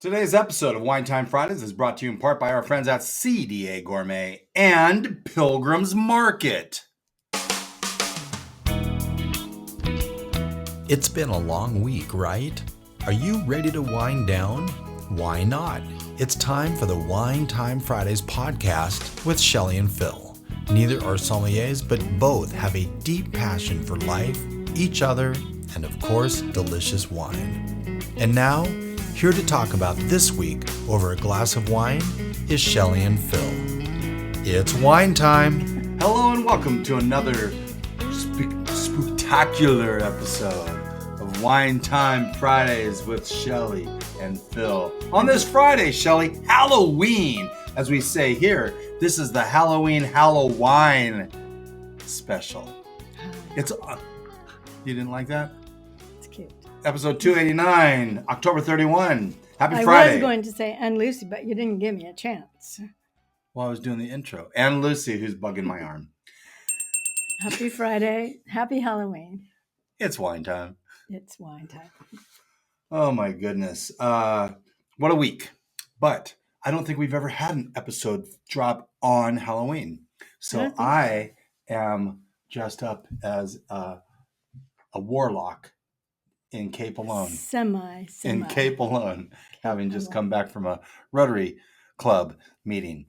Today's episode of Wine Time Fridays is brought to you in part by our friends at CDA Gourmet and Pilgrim's Market. It's been a long week, right? Are you ready to wind down? Why not? It's time for the Wine Time Fridays podcast with Shelley and Phil. Neither are sommeliers, but both have a deep passion for life, each other, and of course, delicious wine. And now, here to talk about this week over a glass of wine is Shelley and Phil. It's wine time. Hello and welcome to another spooktacular episode of Wine Time Fridays with Shelley and Phil. On this Friday, Shelley, Halloween, as we say here, this is the Halloween Hallow-WINE special. It's you didn't like that? It's cute. Episode 289, October 31. Happy Friday. I was going to say Anne Lucy, but you didn't give me a chance. Well, I was doing the intro. And Lucy, who's bugging my arm. Happy Friday. Happy Halloween. It's wine time. It's wine time. Oh, my goodness. What a week. But I don't think we've ever had an episode drop on Halloween. So I am dressed up as a warlock. In Cape Alone. Semi. In Cape Alone, having just come back from a Rotary Club meeting.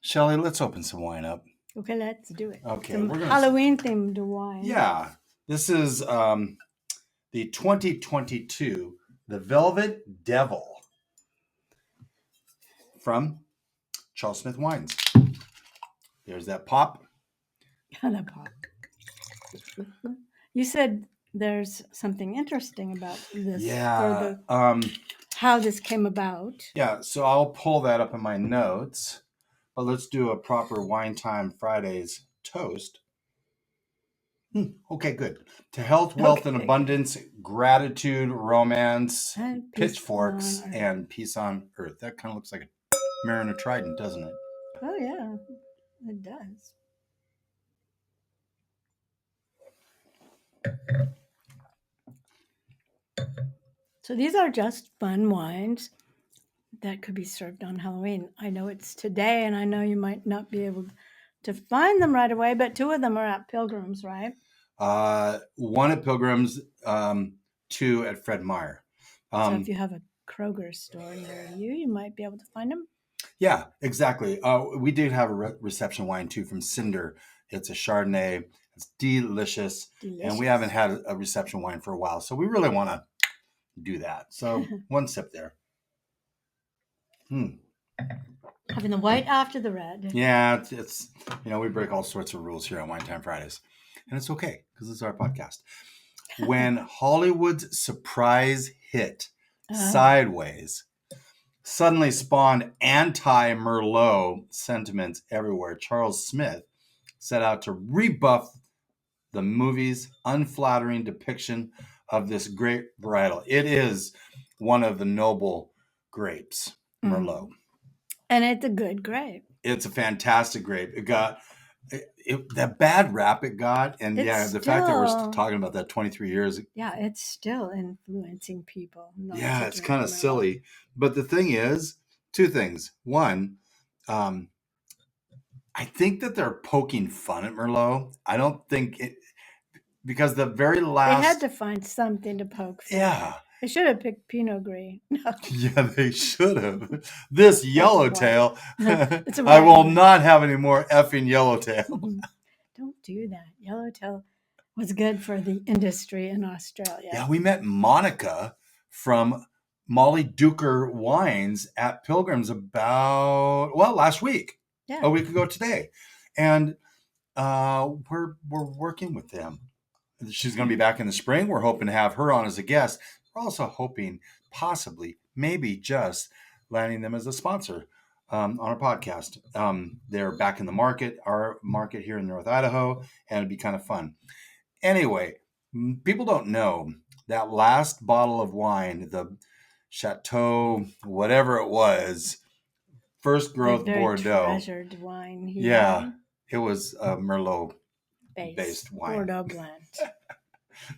Shelley, let's open some wine up. Okay, let's do it. Okay, some we're gonna Halloween-themed wine. Yeah, this is the 2022 The Velvet Devil from Charles Smith Wines. There's that pop. Kind of pop. You said there's something interesting about this. Yeah. How this came about. Yeah, so I'll pull that up in my notes. But let's do a proper Wine Time Fridays toast. Okay, good. To health, wealth, and abundance, gratitude, romance, And pitchforks, and peace on earth. That kind of looks like a Mariner Trident, doesn't it? Oh, yeah, it does. So these are just fun wines that could be served on Halloween. I know it's today, and I know you might not be able to find them right away, but two of them are at Pilgrim's, right? One at Pilgrim's, two at Fred Meyer. So if you have a Kroger store near you, you might be able to find them. Yeah, exactly. We did have a reception wine, too, from Cinder. It's a Chardonnay. It's delicious. And we haven't had a reception wine for a while, so we really want to do that. So one sip there. Having the white after the red. Yeah, it's we break all sorts of rules here on Wine Time Fridays. And it's okay, because it's our podcast. When Hollywood's surprise hit, Sideways, suddenly spawned anti-Merlot sentiments everywhere, Charles Smith set out to rebuff the movie's unflattering depiction of this great varietal. It is one of the noble grapes, Merlot. And it's a good grape. It's a fantastic grape. It got that bad rap it got. And the fact that we're talking about that 23 years. Yeah, it's still influencing people. Yeah, it's kind of silly. But the thing is, two things. One, I think that they're poking fun at Merlot. I don't think it, because the very last... They had to find something to poke fun. Yeah. They should have picked Pinot Gris. No. Yeah, they should have. This yellowtail, I I will not have any more effing yellowtail. Don't do that. Yellowtail was good for the industry in Australia. Yeah, we met Monica from Molly Duker Wines at Pilgrim's last week. Yeah. A week ago today. And we're working with them. She's going to be back in the spring. We're hoping to have her on as a guest. We're also hoping possibly, maybe just landing them as a sponsor on our podcast. They're back in the market, our market here in North Idaho, and it'd be kind of fun. Anyway, people don't know that last bottle of wine, the Chateau, whatever it was, first growth Bordeaux. Treasured wine. Yeah, it was a Merlot based wine. Bordeaux blend.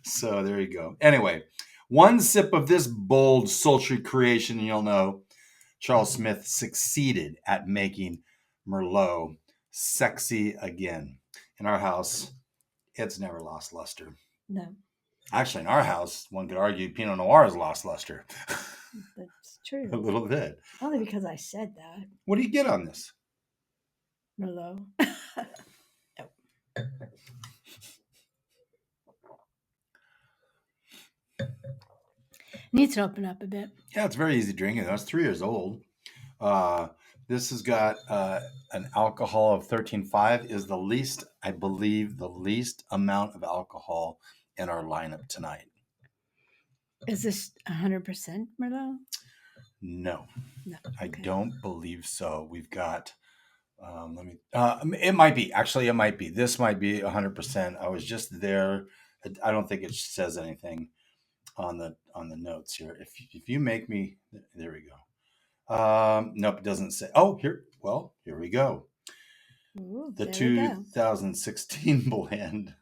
So there you go. Anyway, One sip of this bold, sultry creation, and you'll know Charles Smith succeeded at making Merlot sexy again. In our house, it's never lost luster. No, Actually, in our house, one could argue Pinot Noir has lost luster. that's true. A little bit. Only because I said that. What do you get on this? Merlot. Needs to open up a bit. Yeah, it's very easy drinking. That's 3 years old. This has got an alcohol of 13.5 is the least, I believe, the least amount of alcohol in our lineup tonight. Is this 100% Merlot? No, No. I Okay. don't believe so. We've got, it might be. Actually, it might be. This might be 100%. I was just there. I don't think it says anything on the notes here. If you make me, there we go. Nope, it doesn't say. Oh, here. Well, here we go. Ooh, The there we go. 2016 blend,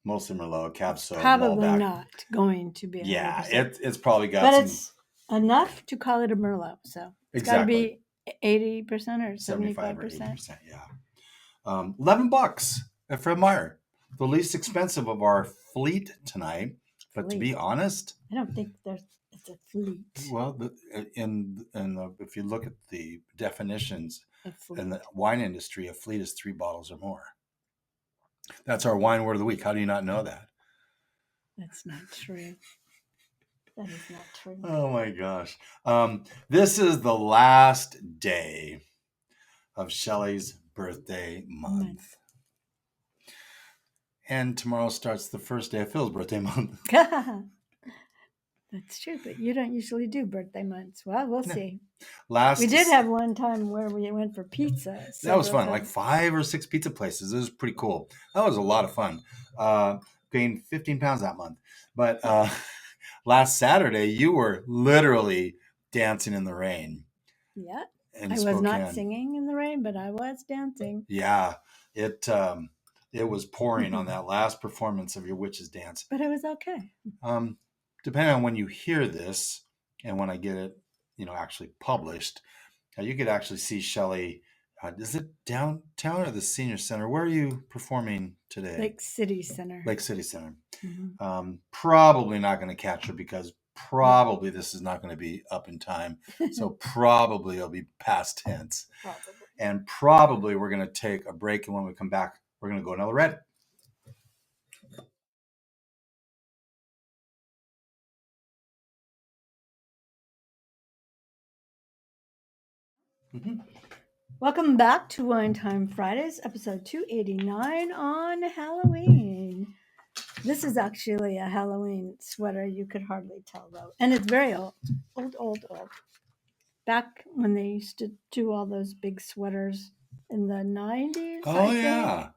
mostly Merlot, Cab-Sauv, Probably Malbec. not going to be 100%. Yeah, it's probably got but some. it's enough to call it a Merlot. So it's got to be 80% or 75 or 75%. 80%. Yeah. $11 at Fred Meyer, the least expensive of our fleet tonight. But to be honest, I don't think it's a fleet. well, if you look at the definitions A fleet. in the wine industry, a fleet is 3 bottles or more. That's our wine word of the week. How do you not know that? That's not true. That is not true. Oh my gosh. This is the last day of Shelley's birthday month. And tomorrow starts the first day of Phil's birthday month. That's true, but you don't usually do birthday months. Well, we'll see. We did have one time where we went for pizza. That was fun. Like 5 or 6 pizza places. It was pretty cool. That was a lot of fun. Gained 15 pounds that month. But last Saturday, you were literally dancing in the rain. Yeah. I Spokane. was not singing in the rain, but I was dancing. Yeah. It was pouring on that last performance of your witch's dance. But it was okay. Depending on when you hear this and when I get it, actually published, you could actually see Shelley. Is it downtown or the senior center? Where are you performing today? Lake City Center. Lake City Center. Mm-hmm. Probably not going to catch her because probably this is not going to be up in time. So probably it'll be past tense. Probably. And probably we're going to take a break. And when we come back, we're going to go another red. Mm-hmm. Welcome back to Wine Time Fridays, episode 289 on Halloween. This is actually a Halloween sweater. You could hardly tell, though. And it's very old. Old. Back when they used to do all those big sweaters in the 90s. Oh, yeah.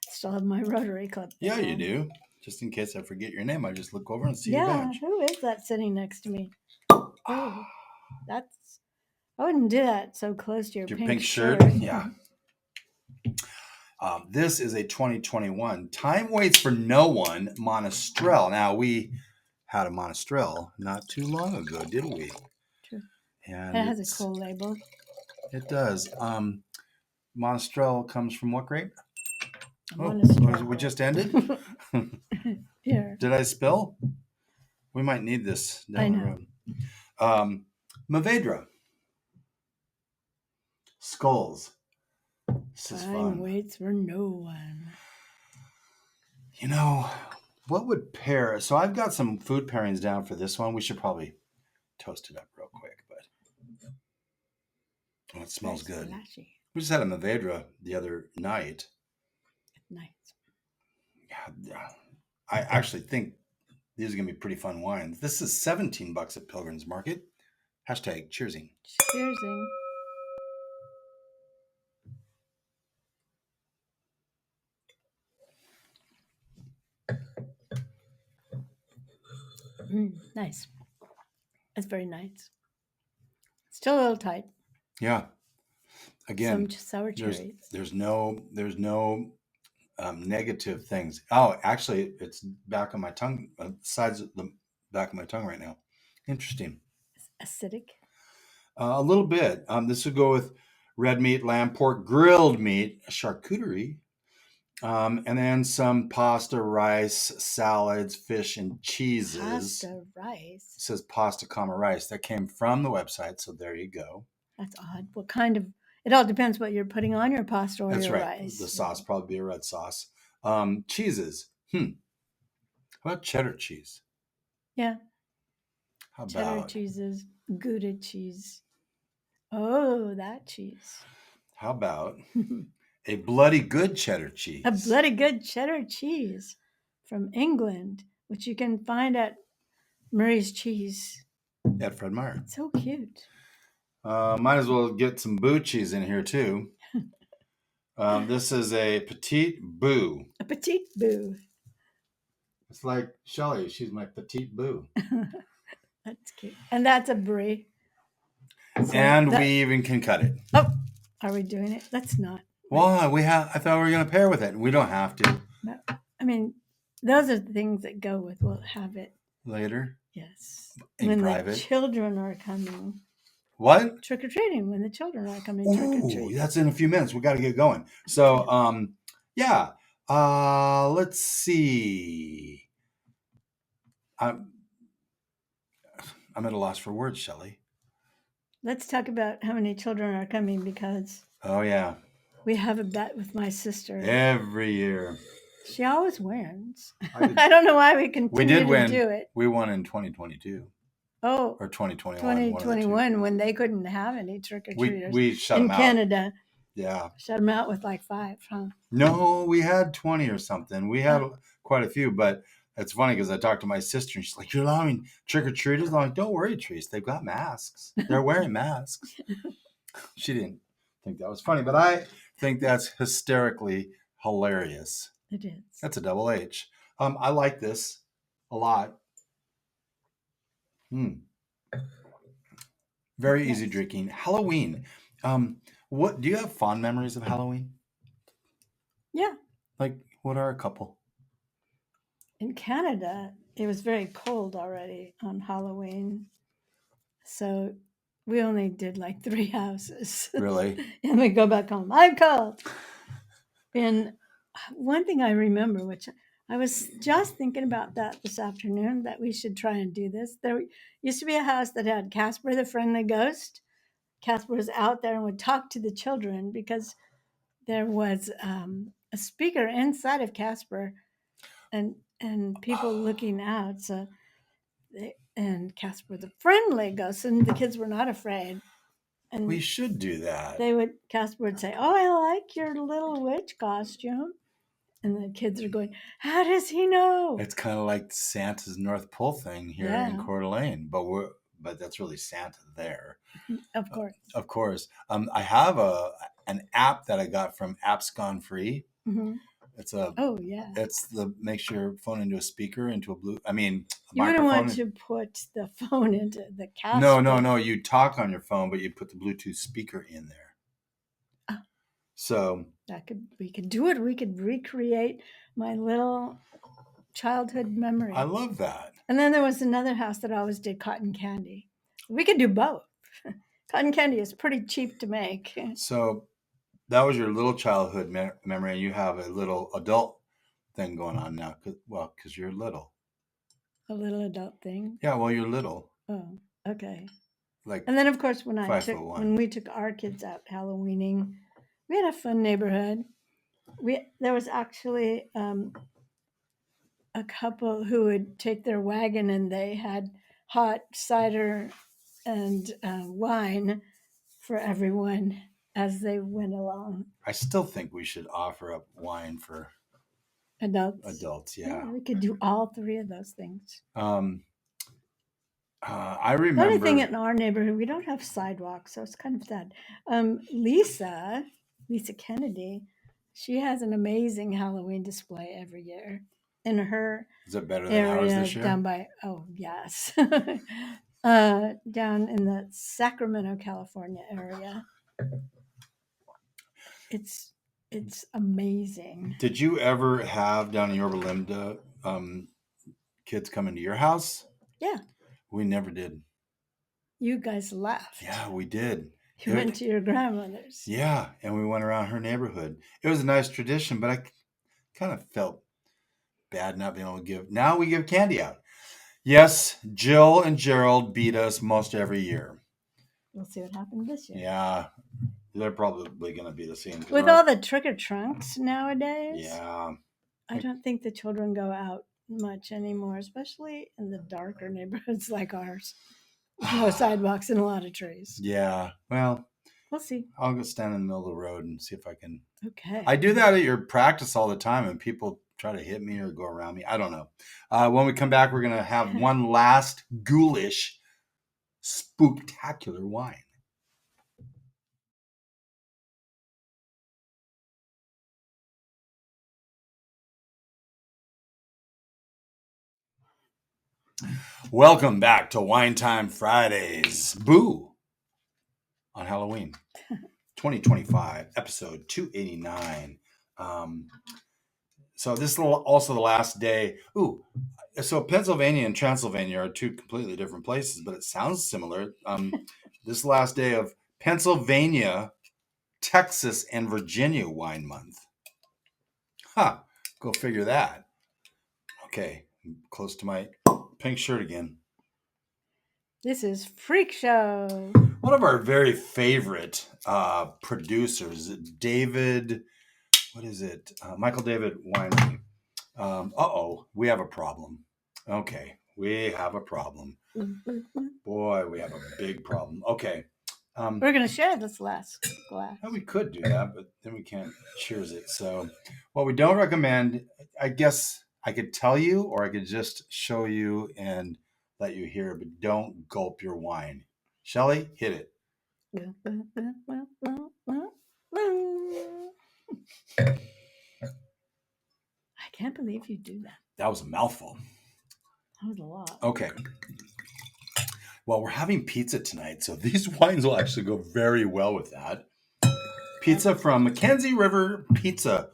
Still have my Rotary Club. Yeah, you do. Just in case I forget your name, I just look over and see your badge. Yeah, who is that sitting next to me? Oh, I wouldn't do that so close to your pink shirt. Yeah. This is a 2021 Time Waits for No One Monastrell. Now, we had a Monastrell not too long ago, did we? True. And it has a cool label. It does. Monastrell comes from what grape? We just ended? Here. Did I spill? We might need this down the road. Mourvedre. Skulls. This is fun. Time waits for no one. What would pair? So I've got some food pairings down for this one. We should probably toast it up real quick, but it smells good. Flashy. We just had a Mourvedre the other night. Nice. Yeah, I actually think these are going to be pretty fun wines. This is $17 at Pilgrim's Market. Hashtag cheersing. Cheersing. Nice. It's very nice. Still a little tight. Yeah. Again, some sour cherries. There's no negative things. Oh, actually, it's back on my tongue, sides of the back of my tongue right now. Interesting. Acidic. A little bit. This would go with red meat, lamb, pork, grilled meat, charcuterie, and then some pasta, rice, salads, fish, and cheeses. Pasta rice. It says pasta, comma, rice. That came from the website, so there you go. That's odd. What kind of? It all depends what you're putting on your pasta or That's your right. rice. The sauce probably be a red sauce. Cheeses. How about cheddar cheese? Yeah. How about Cheddar cheeses, Gouda cheese. Oh, that cheese. How about a bloody good cheddar cheese? A bloody good cheddar cheese from England, which you can find at Murray's Cheese. At Fred Meyer. It's so cute. Might as well get some boo cheese in here too. This is a petite boo. A petite boo. It's like Shelley. She's my petite boo. That's cute. And that's a brie. So and we even can cut it. Oh, are we doing it? Let's not. Well, I thought we were going to pair with it. We don't have to. No, I mean, those are the things that go with. We'll have it later. Yes. In when private. The children are coming. What? Trick or treating. When the children are coming trick or treating. That's in a few minutes. We got to get going. So, yeah. Let's see. I'm at a loss for words, Shelley. Let's talk about how many children are coming because. Oh yeah. We have a bet with my sister. Every year. She always wins. I don't know why we continue to do it. We won in 2022. Oh. Or 2021. 2021 when they couldn't have any trick-or-treaters. We shut them out. In Canada. Yeah. Shut them out with like 5, huh? No, we had 20 or something. We had quite a few, but it's funny because I talked to my sister and she's like, "You're allowing trick-or-treaters?" I'm like, "Don't worry, Trees. They've got masks. They're wearing masks." She didn't think that was funny, but I think that's hysterically hilarious. It is. That's a double H. I like this a lot. Very easy drinking. Halloween. What do you have fond memories of Halloween? Yeah. Like, what are a couple? In Canada, it was very cold already on Halloween. So we only did like 3 houses. Really? And we go back home. I'm cold. And one thing I remember, which I was just thinking about that this afternoon, that we should try and do this. There used to be a house that had Casper the Friendly Ghost. Casper was out there and would talk to the children because there was a speaker inside of Casper and people looking out. So and Casper the Friendly Ghost, and the kids were not afraid. And we should do that. Casper would say, "Oh, I like your little witch costume." And the kids are going, "How does he know?" It's kind of like Santa's North Pole thing here in Coeur d'Alene, but that's really Santa there. Of course. Of course. I have an app that I got from Apps Gone Free. Mm-hmm. It's makes your phone into a speaker, into a you wouldn't want to put the phone into the Casper. No. You talk on your phone, but you put the Bluetooth speaker in there. So we could do it. We could recreate my little childhood memory. I love that. And then there was another house that always did cotton candy. We could do both. Cotton candy is pretty cheap to make. So that was your little childhood memory, and you have a little adult thing going on now. Because you're little. A little adult thing? Yeah, well, you're little. Oh, okay. And then, of course, when we took our kids out Halloweening, we had a fun neighborhood. There was actually a couple who would take their wagon and they had hot cider and wine for everyone as they went along. I still think we should offer up wine for adults. Yeah, we could do all 3 of those things. I remember. The only thing in our neighborhood, we don't have sidewalks, so it's kind of sad. Lisa Kennedy, she has an amazing Halloween display every year in her Is it better than area ours this year? down by down in the Sacramento, California area. It's amazing. Did you ever have down in Yorba Linda kids come into your house? Yeah. We never did. You guys left. Yeah, we did. You went to your grandmother's. Yeah, and we went around her neighborhood. It was a nice tradition, but I kind of felt bad not being able to give. Now we give candy out. Yes, Jill and Gerald beat us most every year. We'll see what happened this year. Yeah, they're probably going to be the same. With all the trick-or-trunks nowadays, yeah, I don't think the children go out much anymore, especially in the darker neighborhoods like ours. No sidewalks and a lot of trees. Yeah, well, we'll see. I'll go stand in the middle of the road and see if I can. Okay. I do that at your practice all the time, and people try to hit me or go around me. I don't know. When we come back, we're going to have one last ghoulish, spooktacular wine. Welcome back to Wine Time Fridays. Boo! On Halloween 2025, episode 289. So this is also the last day. Ooh, so Pennsylvania and Transylvania are two completely different places, but it sounds similar. This is the last day of Pennsylvania, Texas, and Virginia Wine Month. Huh, go figure that. Okay, I'm close to my pink shirt again. This is Freakshow. One of our very favorite producers, David, what is it? Michael David Winery. We have a problem. Okay, we have a problem. Boy, we have a big problem. Okay. We're going to share this last glass. Well, we could do that, but then we can't cheers it. So what we don't recommend, I guess I could tell you, or I could just show you and let you hear, but don't gulp your wine. Shelly, hit it. I can't believe you do that. That was a mouthful. That was a lot. Okay. Well, we're having pizza tonight, so these wines will actually go very well with that. Pizza from Mackenzie River Pizza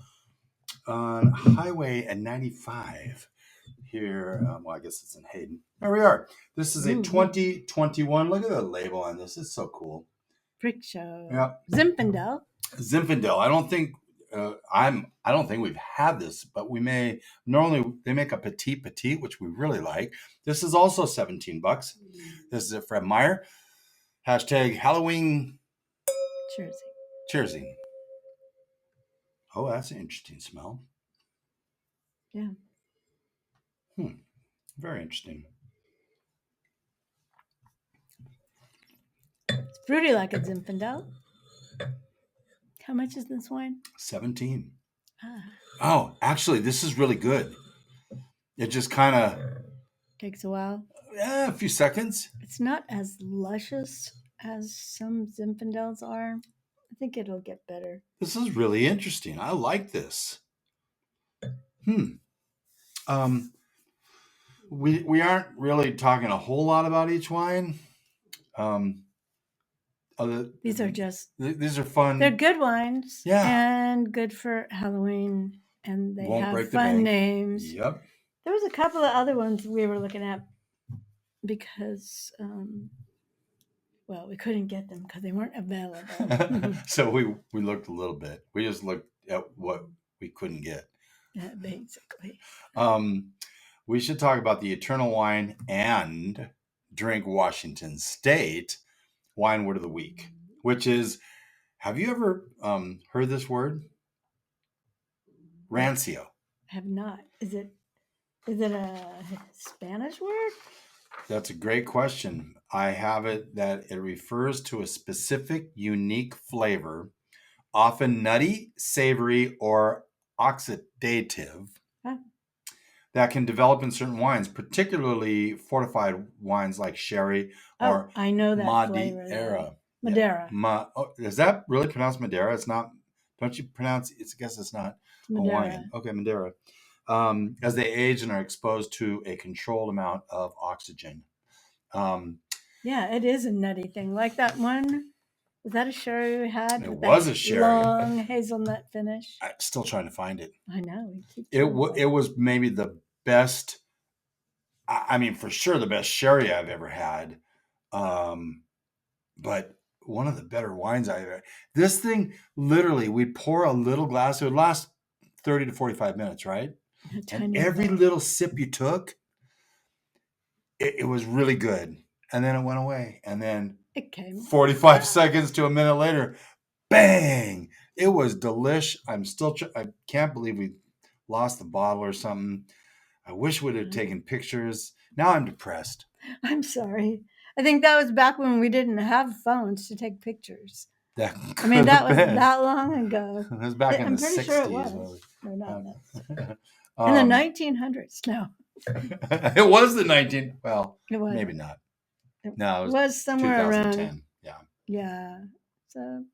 on Highway at 95 here. I guess it's in Hayden. There we are. This is a 2021. Look at the label on this. It's so cool. Freakshow. Yeah. Zinfandel. I don't think we've had this, but we may. Normally they make a petite, which we really like. This is also $17. This is it from Meyer. Hashtag Halloween. Cheersing. Oh, that's an interesting smell. Yeah. Very interesting. It's fruity like a Zinfandel. How much is this wine? 17. Ah. Oh, actually, this is really good. It just kind of takes a while. Yeah, a few seconds. It's not as luscious as some Zinfandels are. I think it'll get better. This is really interesting. I like this. We aren't really talking a whole lot about each wine. These are fun. They're good wines. Yeah. And good for Halloween. And they Won't have fun names. Yep. There was a couple of other ones we were looking at because, we couldn't get them because they weren't available. So we looked a little bit. We just looked at what we couldn't get. Yeah, basically. We should talk about the Eternal Wine and Drink Washington State Wine Word of the Week, which is, have you ever heard this word? Rancio. I have not. Is it a Spanish word? That's a great question. I have it that it refers to a specific, unique flavor, often nutty, savory, or oxidative, that can develop in certain wines, particularly fortified wines like sherry or I know that Madeira. Madeira. Yeah. Is that really pronounced Madeira? It's not. Don't you pronounce it? I guess it's not Hawaiian. Okay, Madeira. As they age and are exposed to a controlled amount of oxygen. Yeah, it is a nutty thing. Like that one. Was that a sherry we had? It was a sherry. Long hazelnut finish. I'm still trying to find it. I know. It was maybe the best I mean, for sure the best sherry I've ever had. But one of the better wines I've ever. This thing, literally, we pour a little glass. It would last 30 to 45 minutes, right? A And tiny every glass. little sip you took, it was really good. And then it went away. And then It came. 45 seconds to a minute later, bang! It was delish. I can't believe we lost the bottle or something. I wish we'd have taken pictures. Now I'm depressed. I'm sorry. I think that was back when we didn't have phones to take pictures. That I mean, that was been. that long ago. It was back in I'm the pretty 60s. sure it was. No, not that. Um, In the 1900s. No, it was the 19. Well, it was. maybe not. It No, it was somewhere 2010. around. Yeah. Yeah. So.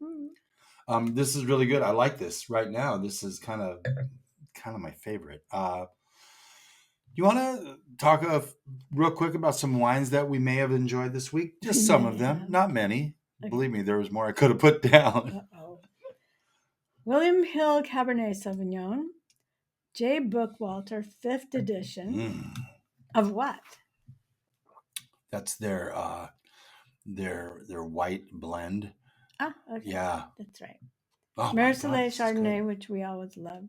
This is really good. I like this right now. This is kind of my favorite. You want to talk real quick about some wines that we may have enjoyed this week? Just some of them, not many. Okay. Believe me, there was more I could have put down. William Hill Cabernet Sauvignon, J. Bookwalter, 5th edition. Of what? That's their white blend. Ah, okay. Yeah. That's right. Oh, Merlot Chardonnay, which we always love.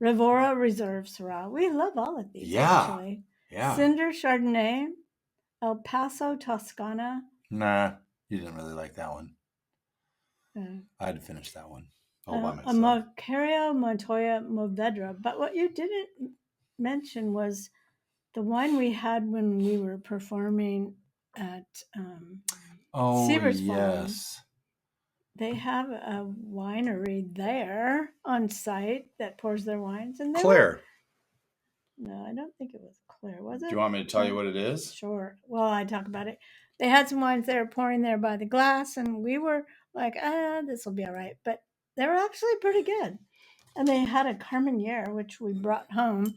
Rivora Reserve Syrah. We love all of these, actually. Yeah. Cinder Chardonnay, El Paso Toscana. Nah, you didn't really like that one. I had to finish that one all by myself. Macario Montoya Movedra. But what you didn't mention was the wine we had when we were performing at Seavers Farm. They have a winery there on site that pours their wines. And Claire. No, I don't think it was Claire, was it? Do you want me to tell you what it is? Sure. Well, I talk about it. They had some wines they were pouring there by the glass, and we were like, this will be all right. But they were actually pretty good. And they had a Carmenere, which we brought home,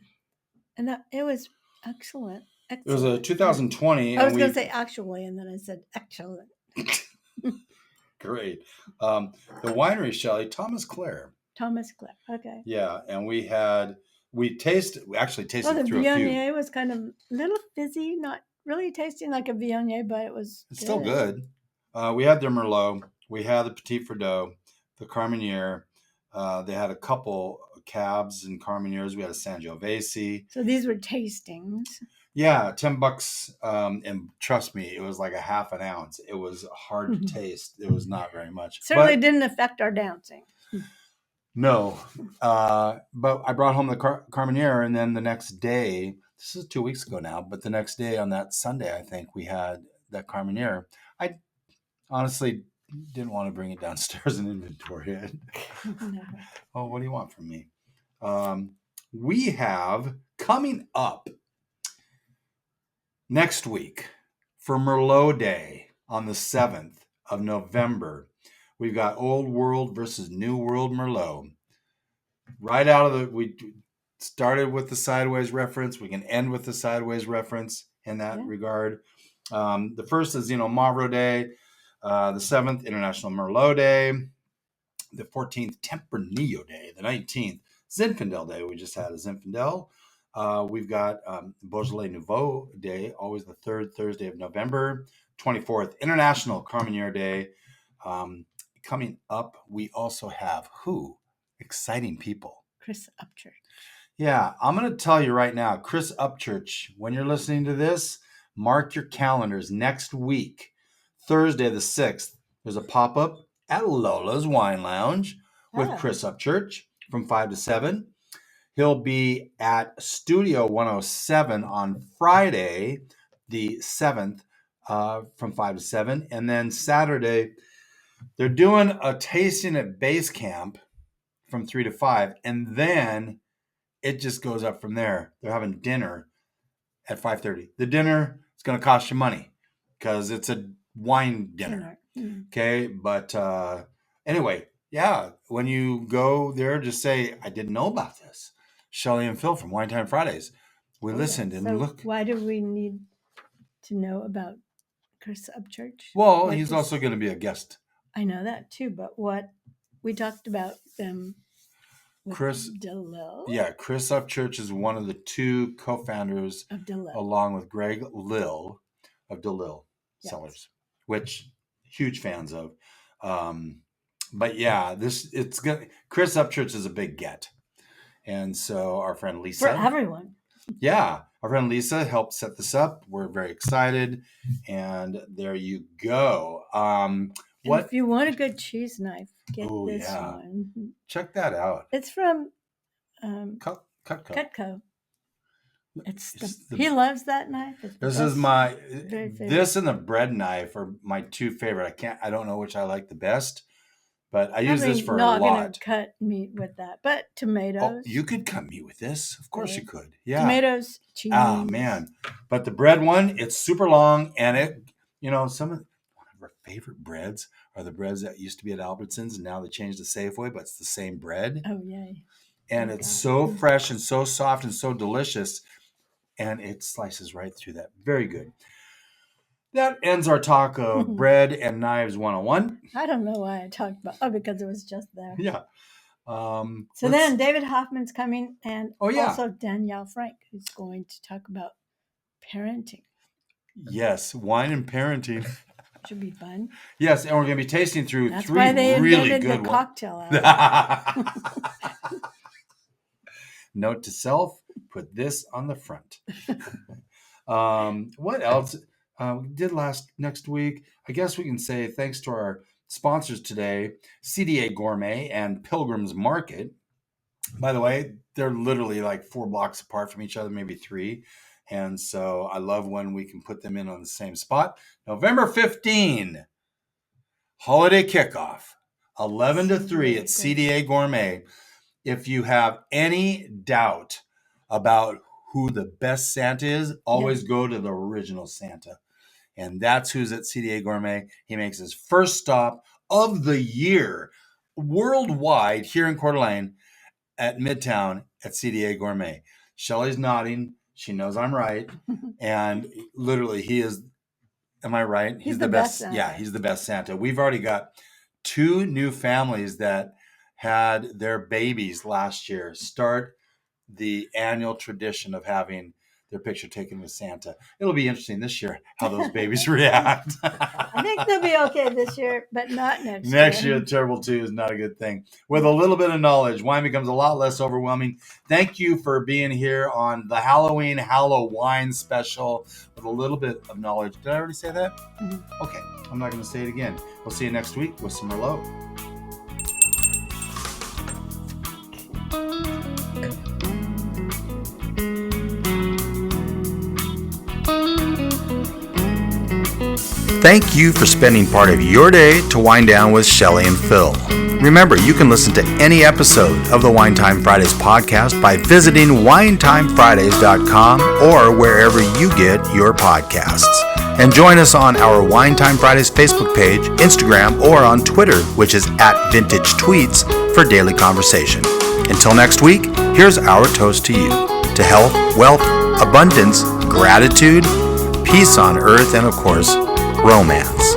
and it was excellent. It was a 2020. I was going to say actually, and then I said excellent. Great. The winery, Shelley, Thomas Clare. Okay. Yeah, and we actually tasted the through a few. Viognier was kind of a little fizzy, not really tasting like a Viognier, but it's still good. We had their Merlot, we had the Petit Verdot, the Carmenere. They had a couple cabs and Carmeneres. We had a Sangiovese. So these were tastings. Yeah, $10. And trust me, it was like a half an ounce. It was hard to taste. It was not very much. Certainly didn't affect our dancing. No. But I brought home the Carmenere, and then the next day, this is 2 weeks ago now, but the next day on that Sunday, I think we had that Carmenere. I honestly didn't want to bring it downstairs and inventory it. No. Oh, what do you want from me? We have coming up next week for Merlot Day on the 7th of November. We've got Old World versus New World Merlot. Right out of we started with the sideways reference. We can end with the sideways reference in that regard. The first is, Mavro Day. The 7th, International Merlot Day. The 14th, Tempranillo Day. The 19th, Zinfandel Day. We just had a Zinfandel. We've got Beaujolais Nouveau Day, always the 3rd Thursday of November. 24th, International Carmenere Day. Coming up, we also have who? Exciting people. Chris Upchurch. Yeah, I'm going to tell you right now, Chris Upchurch, when you're listening to this, mark your calendars next week. Thursday the 6th, there's a pop-up at Lola's Wine Lounge with Chris Upchurch from 5 to 7. He'll be at Studio 107 on Friday, the 7th, from 5 to 7. And then Saturday, they're doing a tasting at Base Camp from 3 to 5. And then it just goes up from there. They're having dinner at 5:30. The dinner is going to cost you money because it's a wine dinner. Okay. But anyway, yeah, when you go there, just say, I didn't know about this. Shelley and Phil from Wine Time Fridays. We listened and look. Why do we need to know about Chris Upchurch? Well, he's also going to be a guest. I know that too, but what we talked about them With Chris. DeLille? Yeah, Chris Upchurch is one of the two co-founders, Of DeLille. along with Greg Lill of DeLille Yes. Cellars, which huge fans of. But yeah, Chris Upchurch is a big get. And so our friend Lisa. For everyone. Yeah, our friend Lisa helped set this up. We're very excited. And there you go. What? If you want a good cheese knife, get Oh, this yeah. one. Check that out. It's from Cutco. Cutco. It's He loves that knife. It's the This is best. my Very favorite. this and the bread knife are my two favorite. I don't know which I like the best, but I use this for a not lot. going to cut meat with that, but tomatoes. Oh, you could cut meat with this. Of course you could. Yeah. Tomatoes, cheese. Ah, man. But the bread one, it's super long, and it, some of one of our favorite breads are the breads that used to be at Albertsons, and now they changed to Safeway, but it's the same bread. Oh, yay. And it's so fresh and so soft and so delicious, and it slices right through that. Very good. That ends our talk of bread and knives 101. I don't know why I talked about because it was just there. Yeah. So then David Hoffman's coming, and also Danielle Frank, who's going to talk about parenting. Yes, wine and parenting. Should be fun. Yes, and we're going to be tasting through That's 3 why they really invented good the ones. cocktail hour. Note to self, put this on the front. What else we did next week? I guess we can say thanks to our sponsors today, CDA Gourmet and Pilgrim's Market. By the way, they're literally like 4 blocks apart from each other, maybe 3. And so I love when we can put them in on the same spot. November 15, holiday kickoff, 11 to 3 at CDA Gourmet. If you have any doubt about who the best Santa is, always go to the original Santa. And that's who's at CDA Gourmet. He makes his first stop of the year worldwide here in Coeur d'Alene at Midtown at CDA Gourmet. Shelley's nodding. She knows I'm right. And literally, he is, am I right? He's the best Santa. Yeah, he's the best Santa. We've already got 2 new families that had their babies last year start the annual tradition of having their picture taken with Santa. It'll be interesting this year how those babies react. I think they'll be okay this year, but not next year. Next year, terrible too is not a good thing. With a little bit of knowledge, wine becomes a lot less overwhelming. Thank you for being here on the Halloween Hallow-WINE special with a little bit of knowledge. Did I already say that? Mm-hmm. Okay, I'm not going to say it again. We'll see you next week with some Merlot. Thank you for spending part of your day to wind down with Shelley and Phil. Remember, you can listen to any episode of the Wine Time Fridays podcast by visiting winetimefridays.com or wherever you get your podcasts. And join us on our Wine Time Fridays Facebook page, Instagram, or on Twitter, which is @VintageTweets, for daily conversation. Until next week, here's our toast to you. To health, wealth, abundance, gratitude, peace on earth, and of course, romance.